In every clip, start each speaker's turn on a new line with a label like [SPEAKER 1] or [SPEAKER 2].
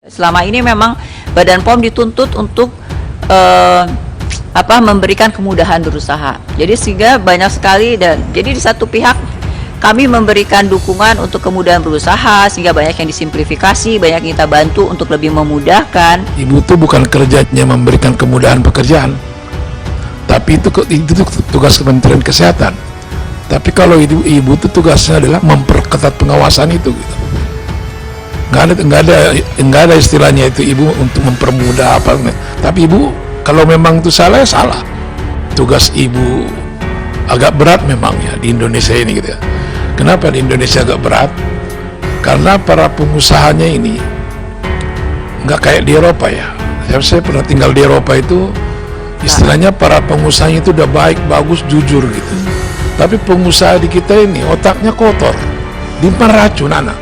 [SPEAKER 1] Selama ini memang Badan POM dituntut untuk memberikan kemudahan berusaha. Jadi sehingga banyak sekali dan jadi di satu pihak kami memberikan dukungan untuk kemudahan berusaha sehingga banyak yang disimplifikasi, banyak yang kita bantu untuk lebih memudahkan.
[SPEAKER 2] Ibu itu bukan kerjanya memberikan kemudahan pekerjaan, tapi itu tugas Kementerian Kesehatan. Tapi kalau ibu itu tugasnya adalah memperketat pengawasan itu gitu. Nggak ada istilahnya itu ibu untuk mempermudah apa, tapi ibu kalau memang itu salah ya salah. Tugas ibu agak berat memang ya di Indonesia ini gitu ya. Kenapa di Indonesia agak berat? Karena para pengusahanya ini nggak kayak di Eropa ya. Saya pernah tinggal di Eropa itu, istilahnya para pengusahanya itu udah baik, bagus, jujur gitu. Tapi pengusaha di kita ini otaknya kotor, dimakan racun anak.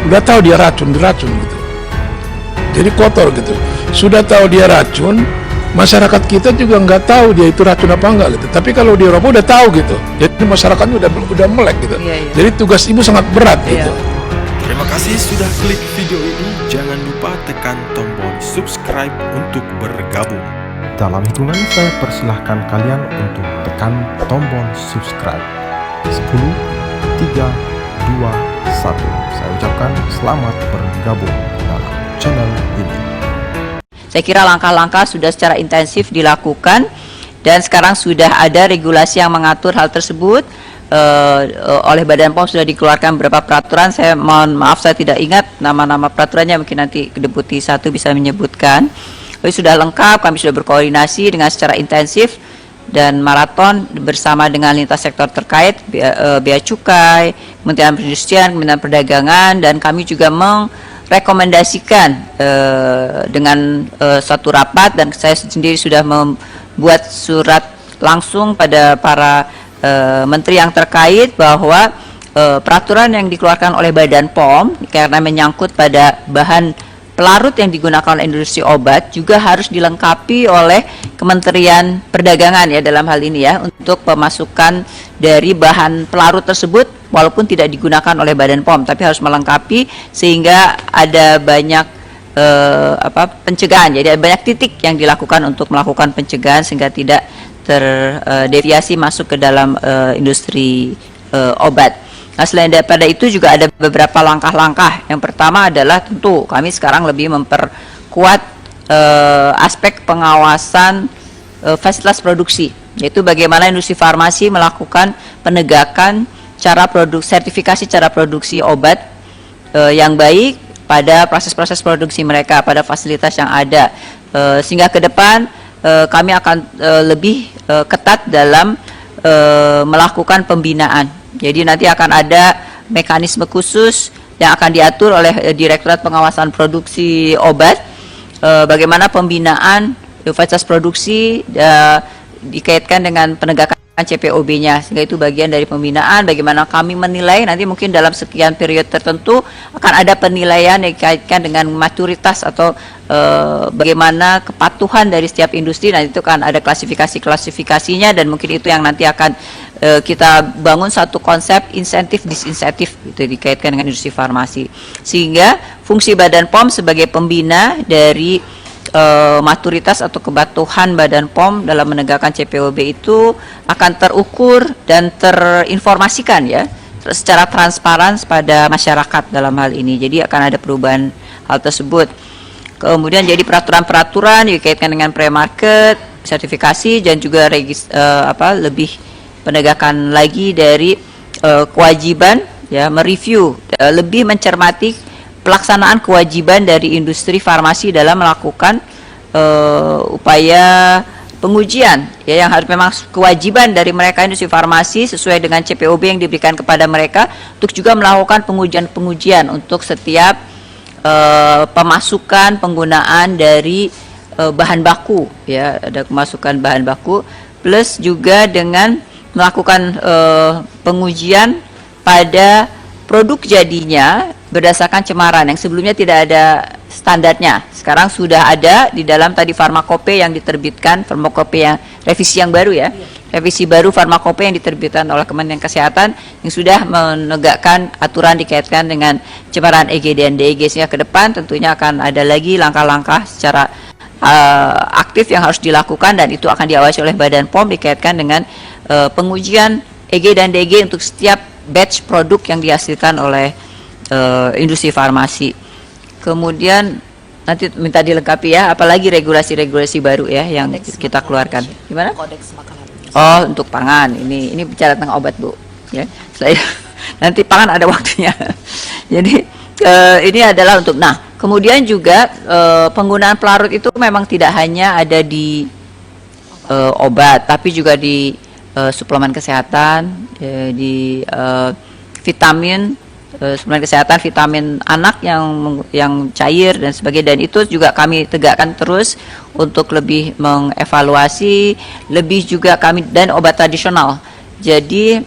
[SPEAKER 2] Udah tahu dia diracun gitu. Jadi kotor gitu. Sudah tahu dia racun, masyarakat kita juga nggak tahu dia itu racun apa enggak gitu. Tapi kalau di Eropa udah tahu gitu. Jadi masyarakatnya udah melek gitu.
[SPEAKER 1] Iya.
[SPEAKER 2] Jadi tugas ibu sangat berat gitu.
[SPEAKER 3] Terima kasih sudah klik video ini. Jangan lupa tekan tombol subscribe untuk bergabung.
[SPEAKER 4] Dalam hitungan saya persilahkan kalian untuk tekan tombol subscribe. 10, 3, 2, 1. Saya ucapkan selamat bergabung dalam channel ini.
[SPEAKER 1] Saya kira langkah-langkah sudah secara intensif dilakukan dan sekarang sudah ada regulasi yang mengatur hal tersebut. Oleh Badan POM sudah dikeluarkan beberapa peraturan. Saya mohon maaf saya tidak ingat nama-nama peraturannya, mungkin nanti Deputi 1 bisa menyebutkan. Tapi sudah lengkap, kami sudah berkoordinasi dengan secara intensif dan maraton bersama dengan lintas sektor terkait, Bea Cukai, Kementerian Perindustrian, Kementerian Perdagangan, dan kami juga merekomendasikan dengan satu rapat, dan saya sendiri sudah membuat surat langsung pada para menteri yang terkait bahwa peraturan yang dikeluarkan oleh Badan POM karena menyangkut pada bahan pelarut yang digunakan oleh industri obat juga harus dilengkapi oleh Kementerian Perdagangan ya dalam hal ini ya, untuk pemasukan dari bahan pelarut tersebut walaupun tidak digunakan oleh Badan POM tapi harus melengkapi sehingga ada banyak pencegahan. Jadi ada banyak titik yang dilakukan untuk melakukan pencegahan sehingga tidak terdeviasi masuk ke dalam industri obat. Nah, selain daripada itu juga ada beberapa langkah-langkah. Yang pertama adalah tentu kami sekarang lebih memperkuat aspek pengawasan fasilitas produksi, yaitu bagaimana industri farmasi melakukan penegakan sertifikasi cara produksi obat yang baik pada proses-proses produksi mereka, pada fasilitas yang ada, sehingga ke depan kami akan lebih ketat dalam melakukan pembinaan. Jadi nanti akan ada mekanisme khusus yang akan diatur oleh Direktorat Pengawasan Produksi Obat, bagaimana pembinaan fasilitas produksi dikaitkan dengan penegakan CPOB-nya, sehingga itu bagian dari pembinaan. Bagaimana kami menilai nanti mungkin dalam sekian periode tertentu akan ada penilaian yang dikaitkan dengan maturitas atau bagaimana kepatuhan dari setiap industri. Nanti itu kan ada klasifikasinya dan mungkin itu yang nanti akan kita bangun satu konsep insentif disinsentif itu dikaitkan dengan industri farmasi, sehingga fungsi Badan POM sebagai pembina dari maturitas atau kepatuhan Badan POM dalam menegakkan CPOB itu akan terukur dan terinformasikan ya secara transparan pada masyarakat dalam hal ini. Jadi akan ada perubahan hal tersebut. Kemudian jadi peraturan-peraturan dikaitkan dengan pre-market, sertifikasi, dan juga lebih penegakan lagi dari kewajiban ya mereview, lebih mencermati pelaksanaan kewajiban dari industri farmasi dalam melakukan upaya pengujian ya, yang harus memang kewajiban dari mereka industri farmasi sesuai dengan CPOB yang diberikan kepada mereka untuk juga melakukan pengujian untuk setiap pemasukan penggunaan dari bahan baku ya, ada pemasukan bahan baku, plus juga dengan melakukan pengujian pada produk jadinya berdasarkan cemaran yang sebelumnya tidak ada standarnya. Sekarang sudah ada di dalam tadi farmakope yang diterbitkan, farmakope yang revisi yang baru ya, revisi baru farmakope yang diterbitkan oleh Kementerian Kesehatan yang sudah menegakkan aturan dikaitkan dengan pencemaran EG dan DEG, sehingga ke depan tentunya akan ada lagi langkah-langkah secara aktif yang harus dilakukan, dan itu akan diawasi oleh Badan POM dikaitkan dengan pengujian EG dan DEG untuk setiap batch produk yang dihasilkan oleh industri farmasi. Kemudian nanti minta dilengkapi ya, apalagi regulasi-regulasi baru ya yang kita keluarkan. Gimana?
[SPEAKER 5] Kodeks makanan.
[SPEAKER 1] Oh, untuk pangan. Ini bicara tentang obat, Bu. Ya. Nanti pangan ada waktunya. Jadi ini adalah untuk, nah, kemudian juga penggunaan pelarut itu memang tidak hanya ada di obat, tapi juga di suplemen kesehatan, di vitamin, suplemen kesehatan, vitamin anak yang cair dan sebagainya, dan itu juga kami tegakkan terus untuk lebih mengevaluasi, lebih juga kami, dan obat tradisional. Jadi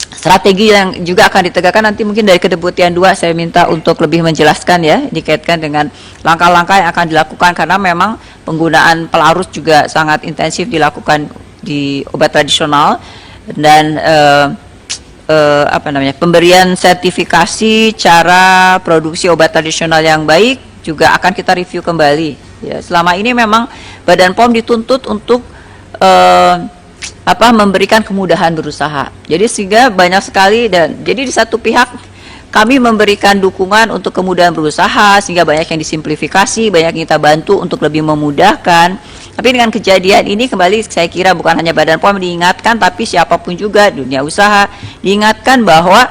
[SPEAKER 1] strategi yang juga akan ditegakkan nanti mungkin dari Kedeputian 2 saya minta untuk lebih menjelaskan ya, dikaitkan dengan langkah-langkah yang akan dilakukan, karena memang penggunaan pelarut juga sangat intensif dilakukan di obat tradisional, dan pemberian sertifikasi cara produksi obat tradisional yang baik juga akan kita review kembali. Ya, selama ini memang Badan POM dituntut untuk memberikan kemudahan berusaha. Jadi sehingga banyak sekali, dan jadi di satu pihak kami memberikan dukungan untuk kemudahan berusaha sehingga banyak yang disimplifikasi, banyak yang kita bantu untuk lebih memudahkan. Tapi dengan kejadian ini kembali saya kira bukan hanya Badan POM diingatkan, tapi siapapun juga dunia usaha diingatkan bahwa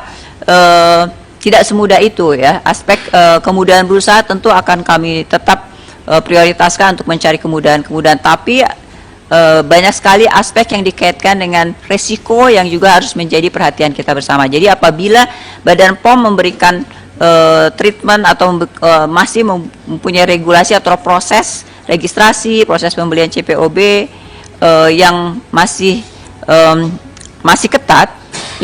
[SPEAKER 1] tidak semudah itu ya. Aspek kemudahan berusaha tentu akan kami tetap prioritaskan untuk mencari kemudahan-kemudahan, tapi banyak sekali aspek yang dikaitkan dengan resiko yang juga harus menjadi perhatian kita bersama. Jadi apabila Badan POM memberikan treatment atau masih mempunyai regulasi atau proses registrasi, proses pembelian CPOB yang masih ketat,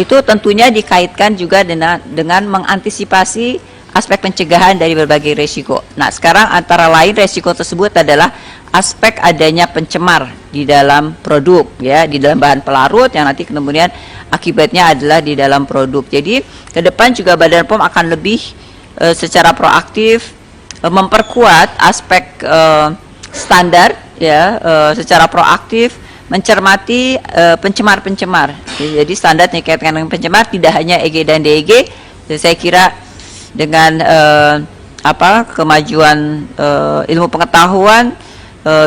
[SPEAKER 1] itu tentunya dikaitkan juga dengan mengantisipasi aspek pencegahan dari berbagai resiko. Nah, sekarang antara lain resiko tersebut adalah aspek adanya pencemar di dalam produk, ya, di dalam bahan pelarut yang nanti kemudian akibatnya adalah di dalam produk. Jadi ke depan juga Badan POM akan lebih secara proaktif memperkuat aspek standar, ya, secara proaktif mencermati pencemar-pencemar. Jadi standar yang dikaitkan dengan pencemar tidak hanya EG dan DEG. Saya kira dengan kemajuan ilmu pengetahuan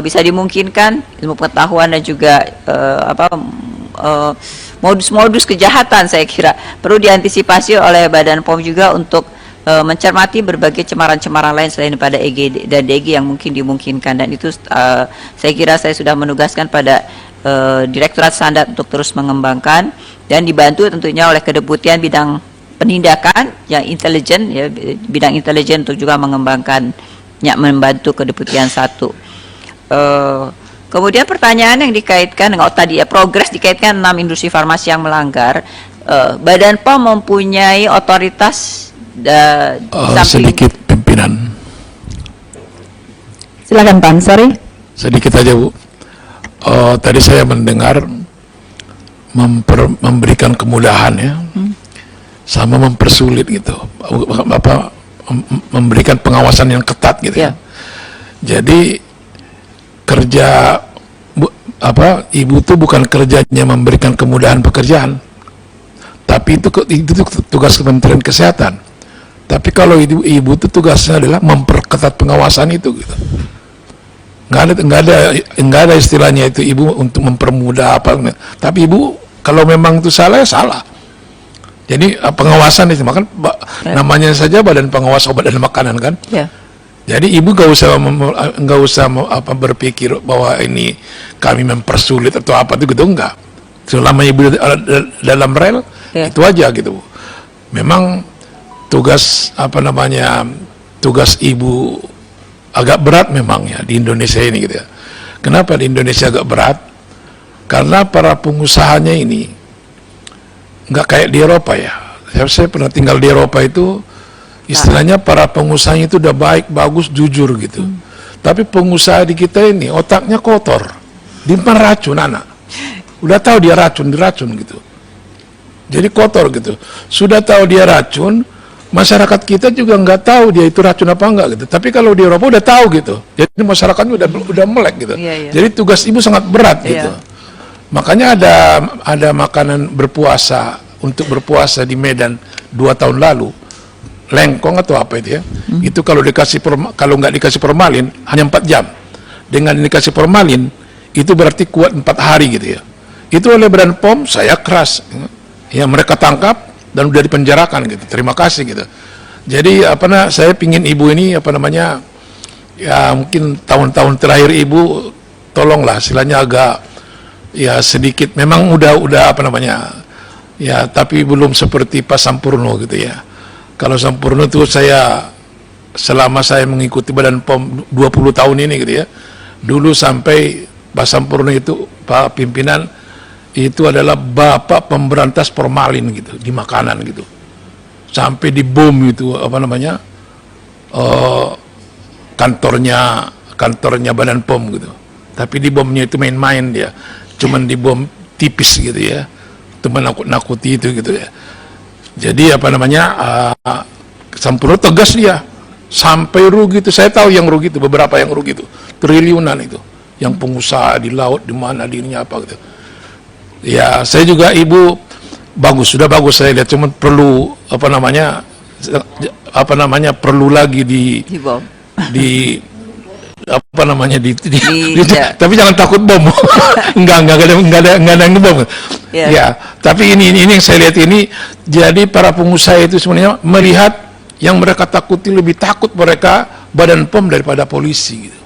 [SPEAKER 1] bisa dimungkinkan ilmu pengetahuan dan juga modus-modus kejahatan saya kira perlu diantisipasi oleh Badan POM juga untuk mencermati berbagai cemaran-cemaran lain selain pada EG dan DEG yang mungkin dimungkinkan, dan itu saya kira saya sudah menugaskan pada Direktorat Standar untuk terus mengembangkan dan dibantu tentunya oleh Kedeputian bidang penindakan yang intelijen, ya, bidang intelijen untuk juga mengembangkannya, membantu Kedeputian 1. Kemudian pertanyaan yang dikaitkan dengan tadi ya, progres dikaitkan 6 industri farmasi yang melanggar. Badan POM mempunyai otoritas
[SPEAKER 2] sedikit pimpinan.
[SPEAKER 5] Silakan Pak Ansari.
[SPEAKER 2] Sedikit aja Bu. Tadi saya mendengar memberikan kemudahan ya, sama mempersulit gitu, memberikan pengawasan yang ketat gitu ya. Jadi kerja ibu tuh bukan kerjanya memberikan kemudahan pekerjaan, tapi itu tugas Kementerian Kesehatan. Tapi kalau ibu itu tugasnya adalah memperketat pengawasan itu gitu. Nggak ada istilahnya itu ibu untuk mempermudah tapi ibu kalau memang itu salah ya salah. Jadi pengawasan itu namanya saja Badan Pengawas Obat dan Makanan kan.
[SPEAKER 1] Yeah.
[SPEAKER 2] Jadi ibu nggak usah berpikir bahwa ini kami mempersulit atau apa itu gitu, enggak. Selama ibu dalam rel itu aja gitu. Memang tugas tugas ibu agak berat memang ya di Indonesia ini gitu ya. Kenapa di Indonesia agak berat? Karena para pengusahanya ini nggak kayak di Eropa ya. Saya pernah tinggal di Eropa itu, istilahnya para pengusahanya itu udah baik, bagus, jujur gitu. Tapi pengusaha di kita ini otaknya kotor, Disimpan racun anak. Udah tahu dia racun, diracun gitu. Jadi kotor gitu. Sudah tahu dia racun, masyarakat kita juga nggak tahu dia itu racun apa enggak gitu. Tapi kalau di Eropa udah tahu gitu. Jadi masyarakatnya udah melek gitu.
[SPEAKER 1] Iya.
[SPEAKER 2] Jadi tugas ibu sangat berat
[SPEAKER 1] Iya.
[SPEAKER 2] gitu. Makanya ada makanan berpuasa untuk berpuasa di Medan 2 tahun lalu. Lengkong atau apa itu ya? Itu kalau kalau nggak dikasih formalin hanya 4 jam. Dengan dikasih formalin itu berarti kuat 4 hari gitu ya. Itu oleh Badan POM saya keras. Ya mereka tangkap dan udah dipenjarakan gitu. Terima kasih gitu. Jadi saya pingin ibu ini ya mungkin tahun-tahun terakhir ibu tolonglah istilahnya agak ya sedikit memang udah ya tapi belum seperti Pak Sampurno gitu ya. Kalau Sampurno itu selama saya mengikuti Badan POM 20 tahun ini gitu ya. Dulu sampai Pak Sampurno itu Pak pimpinan itu adalah bapak pemberantas formalin gitu di makanan gitu. Sampai dibom itu kantornya Badan POM gitu. Tapi di bomnya itu main-main dia. Cuman dibom tipis gitu ya. Itu menakut-nakuti itu gitu ya. Jadi Sampurno tegas dia. Sampai rugi itu, saya tahu yang rugi itu, beberapa yang rugi itu. Triliunan itu. Yang pengusaha di laut, di mana, di ini apa gitu. Ya, saya juga ibu sudah bagus saya lihat, cuman perlu perlu lagi
[SPEAKER 1] Dibom.
[SPEAKER 2] Tapi jangan takut bom. enggak ada yang bom.
[SPEAKER 1] Yeah.
[SPEAKER 2] Ya, tapi ini yang saya lihat ini, jadi para pengusaha itu sebenarnya melihat yang mereka takuti, lebih takut mereka Badan POM daripada polisi gitu.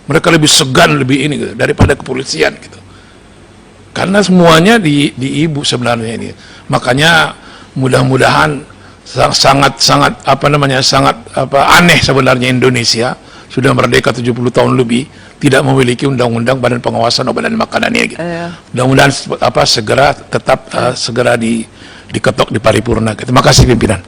[SPEAKER 2] Mereka lebih segan, lebih ini gitu, daripada kepolisian gitu. Karena semuanya di ibu sebenarnya ini. Makanya mudah-mudahan sangat aneh sebenarnya Indonesia sudah merdeka 70 tahun lebih tidak memiliki undang-undang Badan Pengawasan Obat dan Makanan ini gitu. Mudah-mudahan segera diketok di paripurna. Terima kasih pimpinan.